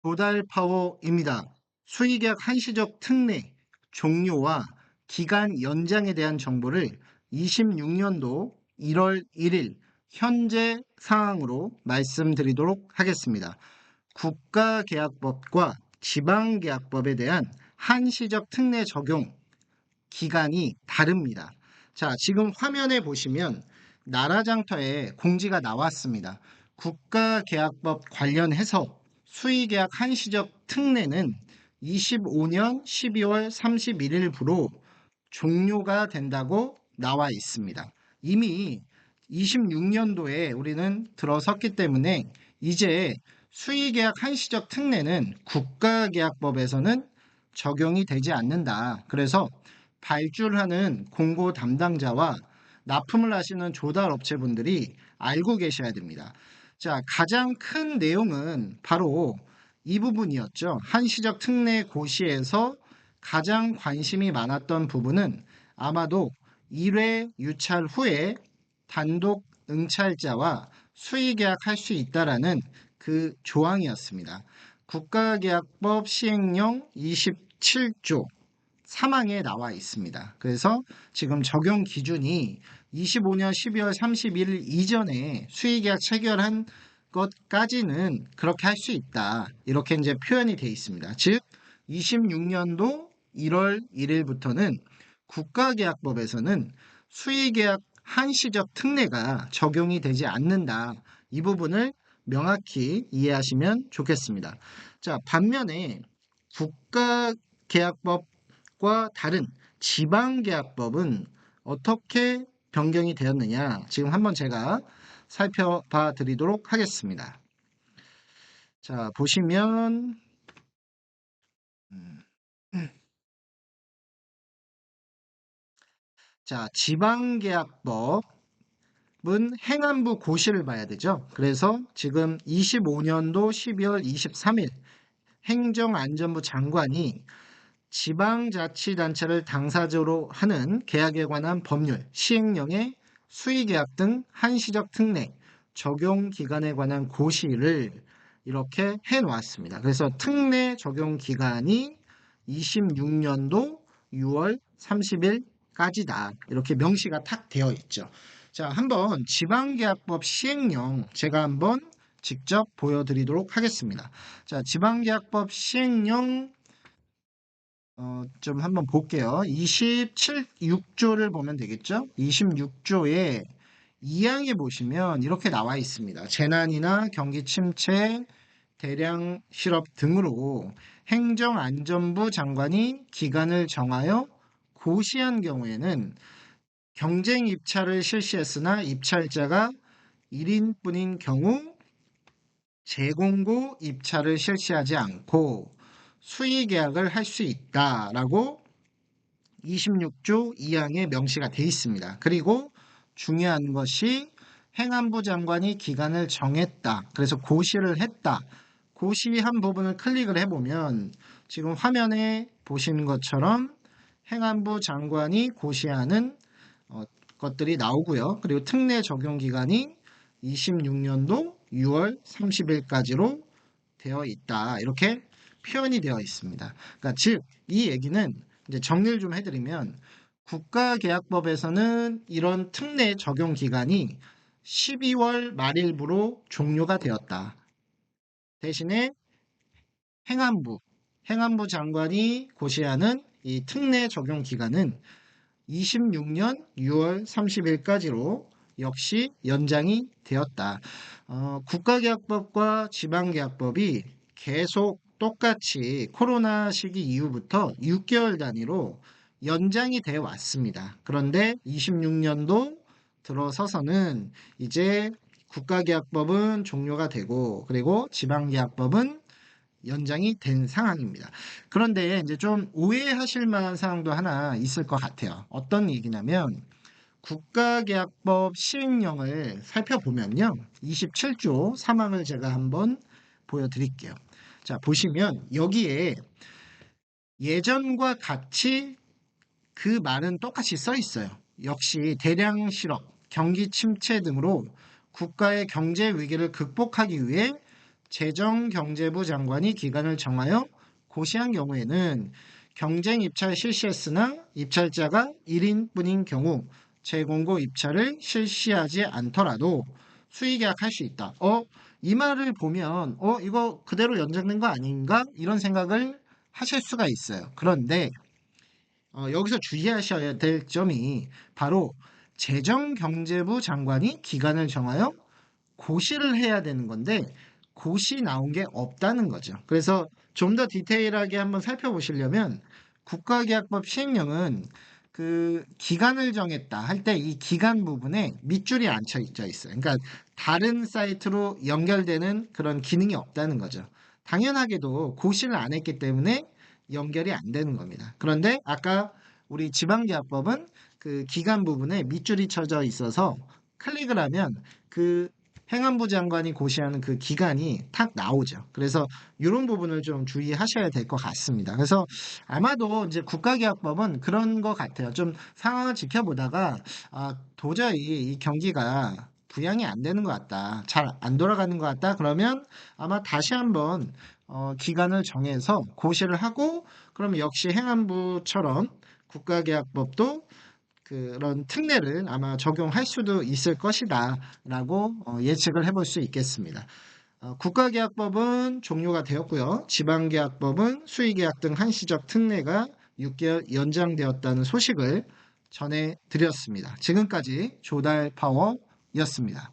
도달파워입니다. 수의계약 한시적 특례 종료와 기간 연장에 대한 정보를 26년도 1월 1일 현재 상황으로 말씀드리도록 하겠습니다. 국가계약법과 지방계약법에 대한 한시적 특례 적용 기간이 다릅니다. 자, 지금 화면에 보시면 나라장터에 공지가 나왔습니다. 국가계약법 관련해서 수의계약 한시적 특례는 25년 12월 31일부로 종료가 된다고 나와 있습니다. 이미 26년도에 우리는 들어섰기 때문에 이제 수의계약 한시적 특례는 국가계약법에서는 적용이 되지 않는다. 그래서 발주하는 공고 담당자와 납품을 하시는 조달업체분들이 알고 계셔야 됩니다. 자, 가장 큰 내용은 바로 이 부분이었죠. 한시적 특례 고시에서 가장 관심이 많았던 부분은 아마도 1회 유찰 후에 단독 응찰자와 수의계약할 수 있다라는 그 조항이었습니다. 국가계약법 시행령 27조 3항에 나와 있습니다. 그래서 지금 적용 기준이 25년 12월 31일 이전에 수의계약 체결한 것까지는 그렇게 할 수 있다. 이렇게 이제 표현이 되어 있습니다. 즉 26년도 1월 1일부터는 국가계약법에서는 수의계약 한시적 특례가 적용이 되지 않는다. 이 부분을 명확히 이해하시면 좋겠습니다. 자, 반면에 국가계약법과 다른 지방계약법은 어떻게 변경이 되었느냐? 지금 한번 제가 살펴봐 드리도록 하겠습니다. 자, 보시면 음, 자, 지방계약법은 행안부 고시를 봐야 되죠. 그래서 지금 25년도 12월 23일 행정안전부 장관이 지방자치단체를 당사자로 하는 계약에 관한 법률, 시행령의 수의계약 등 한시적 특례, 적용 기간에 관한 고시를 이렇게 해놓았습니다. 그래서 특례 적용 기간이 26년도 6월 30일까지다. 이렇게 명시가 탁 되어 있죠. 자, 한번 지방계약법 시행령 제가 한번 직접 보여드리도록 하겠습니다. 자, 지방계약법 시행령 좀 한번 볼게요. 6조를 보면 되겠죠? 26조에 2항에 보시면 이렇게 나와 있습니다. 재난이나 경기 침체, 대량 실업 등으로 행정안전부 장관이 기간을 정하여 고시한 경우에는 경쟁 입찰을 실시했으나 입찰자가 1인뿐인 경우 재공고 입찰을 실시하지 않고 수의 계약을 할 수 있다라고 26조 2항에 명시가 되어 있습니다. 그리고 중요한 것이 행안부 장관이 기간을 정했다. 그래서 고시를 했다. 고시한 부분을 클릭을 해보면 지금 화면에 보시는 것처럼 행안부 장관이 고시하는 것들이 나오고요. 그리고 특례 적용 기간이 26년도 6월 30일까지로 되어 있다. 이렇게 표현이 되어 있습니다. 그러니까 즉 이 얘기는 이제 정리를 좀 해드리면 국가계약법에서는 이런 특례 적용 기간이 12월 말일부로 종료가 되었다. 대신에 행안부 장관이 고시하는 이 특례 적용 기간은 26년 6월 30일까지로 역시 연장이 되었다. 국가계약법과 지방계약법이 계속 똑같이 코로나 시기 이후부터 6개월 단위로 연장이 되어 왔습니다. 그런데 26년도 들어서서는 이제 국가계약법은 종료가 되고 그리고 지방계약법은 연장이 된 상황입니다. 그런데 이제 좀 오해하실 만한 사항도 하나 있을 것 같아요. 어떤 얘기냐면 국가계약법 시행령을 살펴보면요. 27조 3항을 제가 한번 보여드릴게요. 자, 보시면 여기에 예전과 같이 그 말은 똑같이 써 있어요. 역시 대량 실업, 경기 침체 등으로 국가의 경제 위기를 극복하기 위해 재정경제부 장관이 기간을 정하여 고시한 경우에는 경쟁 입찰 실시했으나 입찰자가 1인뿐인 경우 재공고 입찰을 실시하지 않더라도 수의계약할 수 있다. 이 말을 보면 이거 그대로 연장된 거 아닌가? 이런 생각을 하실 수가 있어요. 그런데 여기서 주의하셔야 될 점이 바로 재정경제부 장관이 기간을 정하여 고시를 해야 되는 건데 고시 나온 게 없다는 거죠. 그래서 좀 더 디테일하게 한번 살펴보시려면 국가계약법 시행령은 그 기간을 정했다 할 때 이 기간 부분에 밑줄이 앉혀 있어요. 그러니까 다른 사이트로 연결되는 그런 기능이 없다는 거죠. 당연하게도 고시를 안 했기 때문에 연결이 안 되는 겁니다. 그런데 아까 우리 지방계약법은 그 기간 부분에 밑줄이 쳐져 있어서 클릭을 하면 그 행안부 장관이 고시하는 그 기간이 탁 나오죠. 그래서 이런 부분을 좀 주의하셔야 될 것 같습니다. 그래서 아마도 이제 국가계약법은 그런 것 같아요. 좀 상황을 지켜보다가 도저히 이 경기가 부양이 안 되는 것 같다. 잘 안 돌아가는 것 같다. 그러면 아마 다시 한번 기간을 정해서 고시를 하고 그러면 역시 행안부처럼 국가계약법도 그런 특례를 아마 적용할 수도 있을 것이다 라고 예측을 해볼 수 있겠습니다. 국가계약법은 종료가 되었고요. 지방계약법은 수의계약 등 한시적 특례가 6개월 연장되었다는 소식을 전해드렸습니다. 지금까지 조달파워였습니다.